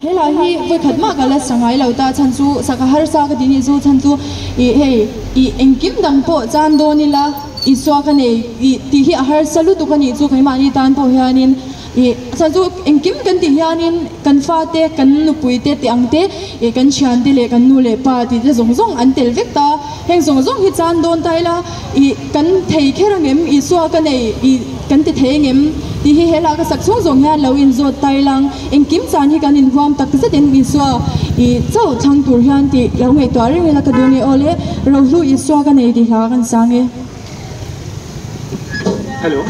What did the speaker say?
hela hi voi khatma kala sangai lauta chanchu sakahar sa ka dini zu chanchu I engkim dang po chan donila I swa ka nei ti hi ahar salu tu ka ni chu kai mani tan po hianin chanchu engkim kan ti hianin kan fa te kan nu pui te ti angte kan chian te le kan nu le pa ti te zong zong an tel vek ta heng zong zong hi chan don taila kan thei kherangem I swa ka nei kan ti thengem ti hi hela ka sak chung zong hian lo in zo tailang engkim chan hi kan in huam tak se den mi swa chau thang tur hian ti lo ngei to ring la ka duni ole ro hlu I swa ka nei ti ha kan sange hello